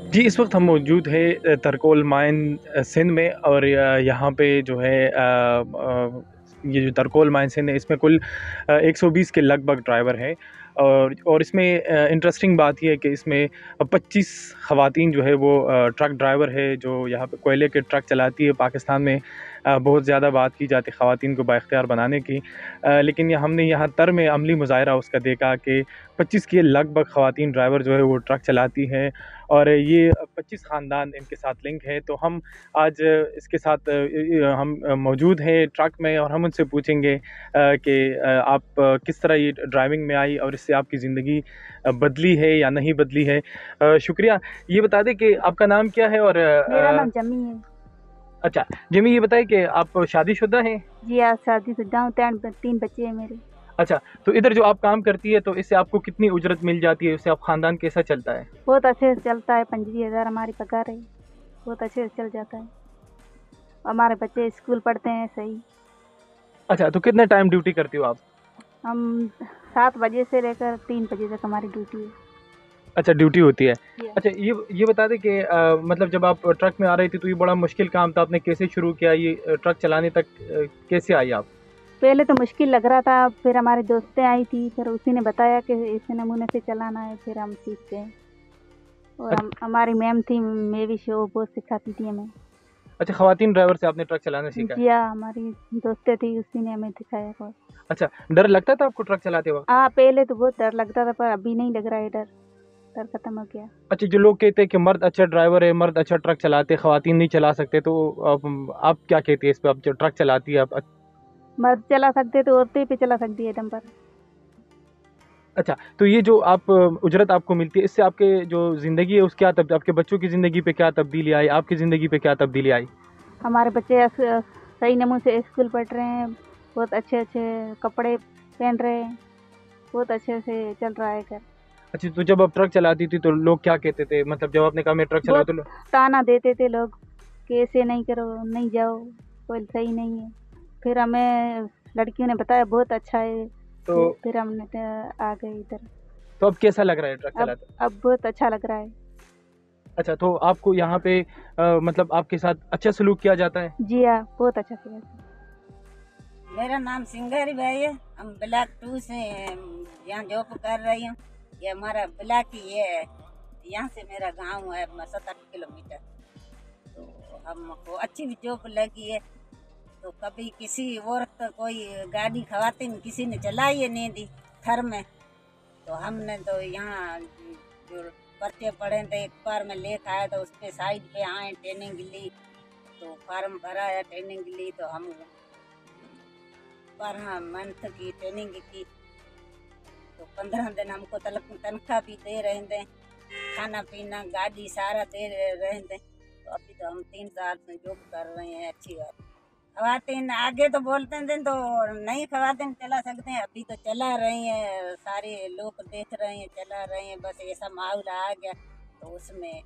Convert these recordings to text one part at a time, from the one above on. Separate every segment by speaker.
Speaker 1: जी, इस वक्त हम मौजूद है तरकोल माइन सिंध में और यहाँ पे जो है ये जो तरकोल माइन सिंध है इसमें कुल 120 के लगभग ड्राइवर हैं। और इसमें इंटरेस्टिंग बात ये है कि इसमें 25 ख़वातीन जो है वो ट्रक ड्राइवर है जो यहाँ पे कोयले के ट्रक चलाती है। पाकिस्तान में बहुत ज़्यादा बात की जाती है ख़वातीन को बाइख्तियार बनाने की, लेकिन हमने यहाँ तर में अमली मुज़ाहरा उसका देखा कि 25 के लगभग ख़वातीन ड्राइवर जो है वो ट्रक चलाती हैं और ये 25 ख़ानदान इनके साथ लिंक है। तो हम आज इसके साथ हम मौजूद हैं ट्रक में और हम उनसे पूछेंगे कि आप किस तरह ये ड्राइविंग में आई और इससे आपकी ज़िंदगी बदली है या नहीं बदली है। शुक्रिया। ये बता दें कि आपका नाम क्या है? और
Speaker 2: मेरा नाम जमी है।
Speaker 1: अच्छा जिमी, ये बताएं कि आप शादीशुदा हैं?
Speaker 2: जी हाँ, शादीशुदा हूँ। 3 बच्चे हैं मेरे।
Speaker 1: अच्छा, तो इधर जो आप काम करती है तो इससे आपको कितनी उजरत मिल जाती है? इससे आप ख़ानदान कैसा चलता है?
Speaker 2: बहुत अच्छे से चलता है। 25,000 हमारी पगार है। बहुत अच्छे से चल जाता है। हमारे बच्चे स्कूल पढ़ते हैं सही।
Speaker 1: अच्छा, तो कितने टाइम ड्यूटी करती हो आप?
Speaker 2: हम 7 बजे से लेकर 3 बजे तक हमारी ड्यूटी है।
Speaker 1: अच्छा, ड्यूटी होती है।
Speaker 2: Yeah.
Speaker 1: अच्छा, ये बता दें कि मतलब जब आप ट्रक में आ रही थी तो ये बड़ा मुश्किल काम था, आपने कैसे शुरू किया ये ट्रक चलाने तक कैसे आई आप?
Speaker 2: पहले तो मुश्किल लग रहा था, फिर हमारी दोस्तें आई थी, फिर उसी ने बताया कि इस नमूने से चलाना है, फिर हम सीख गए। और हमारी मैम थी मेवी शो, वो सिखाती थी हमें।
Speaker 1: अच्छा, ख़वातीन ड्राइवर से आपने ट्रक चलाना सीखा?
Speaker 2: जी हाँ, हमारी दोस्तें थी, उसी ने हमें दिखाया बहुत।
Speaker 1: अच्छा, डर लगता था आपको ट्रक चलाते वक्त?
Speaker 2: हाँ, पहले तो बहुत डर लगता था, पर अभी नहीं लग रहा है डर। डर खत्म हो गया।
Speaker 1: अच्छा, जो लोग कहते हैं कि मर्द अच्छा ड्राइवर है, मर्द अच्छा ट्रक चलाते, ख़वातीन नहीं चला सकते, तो आप क्या कहती है इस पर? आप जो ट्रक चलाती है आप?
Speaker 2: मर्द चला सकते तो औरतें भी चला सकती है दम पर।
Speaker 1: अच्छा, तो ये जो आप उजरत आपको मिलती है इससे आपके जो ज़िंदगी है उस क्या आपके बच्चों की ज़िंदगी पे क्या तब्दीली आई, आपकी ज़िंदगी पे क्या तब्दीली आई?
Speaker 2: हमारे बच्चे सही नमूने से स्कूल पढ़ रहे हैं। बहुत अच्छे अच्छे कपड़े पहन रहे हैं। बहुत अच्छे से चल रहा है घर।
Speaker 1: अच्छा, तो जब आप ट्रक चलाती थी तो लोग क्या कहते थे? मतलब जब आपने कहा मैं ट्रक चलाऊँ
Speaker 2: बहुत
Speaker 1: तो
Speaker 2: ताना देते थे लोग कि ऐसे नहीं करो, नहीं जाओ, कोई सही नहीं है। फिर हमें लड़कियों ने बताया बहुत अच्छा है,
Speaker 1: तो
Speaker 2: फिर हमने आ गए इधर।
Speaker 1: तो अब कैसा लग रहा है ट्रक
Speaker 2: अब
Speaker 1: चलाते?
Speaker 2: अब बहुत अच्छा लग रहा है।
Speaker 1: अच्छा, तो आपको यहाँ पे मतलब आपके साथ अच्छा सलूक किया जाता है?
Speaker 2: जी हाँ, बहुत अच्छा किया।
Speaker 3: मेरा नाम सिंगारी भाई है। हम ब्लॉक 2 से यहाँ जॉब कर रही हूँ। ये हमारा ब्लॉक ही है। यहाँ से मेरा गांव है 7-8 किलोमीटर। तो हमको अच्छी भी जॉब लगी है। तो कभी किसी औरत कोई गाड़ी ख़वातीन किसी ने चलाई है नहीं दी घर में, तो हमने तो यहाँ जो पर्चे पढ़े थे एक बार में लेकर आया, तो उस पर साइड पे आए, ट्रेनिंग ली, तो फार्म भराया, ट्रेनिंग ली, तो हम 12 मंथ की ट्रेनिंग की। तो 15 दिन हमको तनख्वाह भी दे रहे थे, खाना पीना गाड़ी सारा दे रहे थे। तो अभी तो हम 3 साल से जॉब कर रहे हैं। अच्छी बात। ख़वातीन आगे तो बोलते थे तो नहीं ख़वातीन चला सकते हैं, अभी तो चला रही हैं, सारे लोग देख रहे हैं, चला रहे हैं। बस ऐसा माहौल आ गया तो उसमें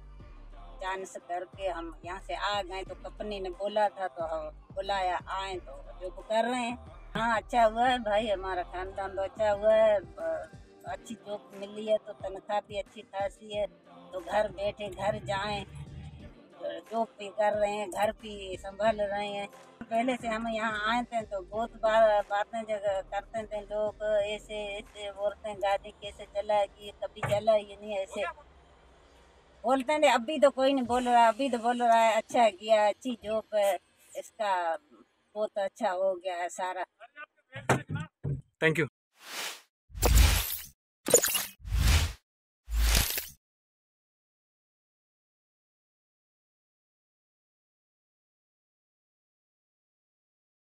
Speaker 3: चांस करके हम यहाँ से आ गए। तो कंपनी ने बोला था तो हम बुलाया, आए तो जॉब कर रहे हैं। हाँ, अच्छा हुआ है भाई, हमारा खानदान तो अच्छा हुआ है। अच्छी जॉब मिली है तो तनख्वाह भी अच्छी खासी है, तो घर बैठे घर जाएं, जॉब भी कर रहे हैं, घर भी संभाल रहे हैं। पहले से हम यहाँ आए थे तो बहुत बातें जगह करते थे लोग, ऐसे ऐसे बोलते हैं गाड़ी कैसे चलाएगी, कभी चलाई नहीं, ऐसे बोलते थे। अभी तो कोई नहीं बोल रहा, अभी तो बोल रहा है अच्छा किया, अच्छी जॉब है, इसका बहुत अच्छा हो गया है सारा।
Speaker 1: Thank you.